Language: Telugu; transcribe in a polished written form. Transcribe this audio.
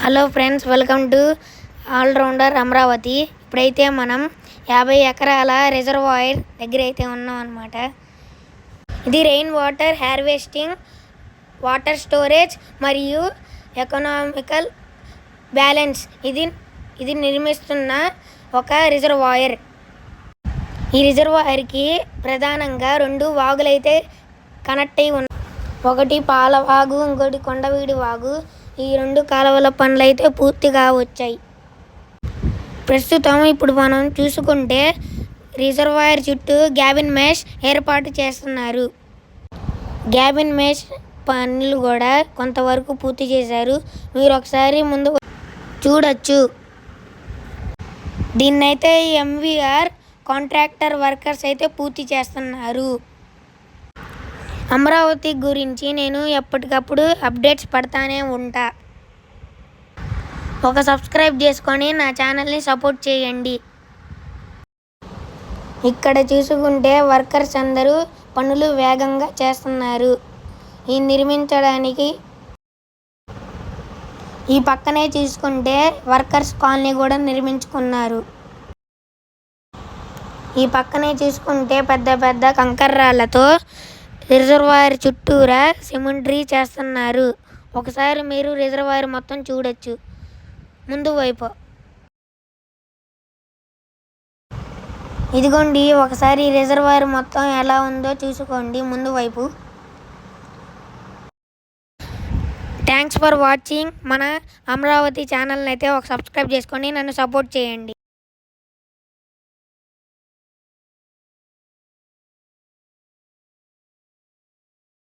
Hello friends, welcome to allrounder Amaravati. ఇప్పుడైతే మనం 50 ఎకరాల రిజర్వాయర్ దగ్గర అయితే ఉన్నాం అన్నమాట. ఇది rain water harvesting, water storage మరియు ఎకనామికల్ బ్యాలెన్స్ ఇది నిర్మిస్తున్న ఒక రిజర్వాయర్. ఈ రిజర్వాయర్కి ప్రధానంగా 2 వాగులైతే కనెక్ట్ అయి ఉన్నాయి. ఒకటి పాలవాగు, ఇంకోటి కొండవీడి వాగు. ఈ 2 కాలువల పనులు అయితే పూర్తిగా వచ్చాయి. ప్రస్తుతం ఇప్పుడు మనం చూసుకుంటే రిజర్వాయర్ చుట్టూ గ్యాబిన్ మెష్ ఏర్పాటు చేస్తున్నారు. గ్యాబిన్ మెష్ పనులు కూడా కొంతవరకు పూర్తి చేశారు. మీరు ఒకసారి ముందు చూడొచ్చు. దీన్నైతే ఎంవీఆర్ కాంట్రాక్టర్ వర్కర్స్ అయితే పూర్తి చేస్తున్నారు. అమరావతి గురించి నేను ఎప్పటికప్పుడు అప్డేట్స్ పడతానే ఉంటా. ఒక సబ్స్క్రైబ్ చేసుకొని నా ఛానల్ని సపోర్ట్ చేయండి. ఇక్కడ చూసుకుంటే వర్కర్స్ అందరూ పనులు వేగంగా చేస్తున్నారు. ఈ నిర్మించడానికి ఈ పక్కనే చూసుకుంటే వర్కర్స్ కాలనీ కూడా నిర్మించుకున్నారు. ఈ పక్కనే చూసుకుంటే పెద్ద పెద్ద కంకర్రాళ్లతో రిజర్వాయర్ చుట్టూరా సిమెంట్రీ చేస్తున్నారు. ఒకసారి మీరు రిజర్వాయర్ మొత్తం చూడొచ్చు. ముందు వైపు ఇదిగోండి, ఒకసారి రిజర్వాయర్ మొత్తం ఎలా ఉందో చూసుకోండి. ముందు వైపు. Thanks for watching. మన అమరావతి ఛానల్ని అయితే ఒక సబ్స్క్రైబ్ చేసుకొని నన్ను సపోర్ట్ చేయండి.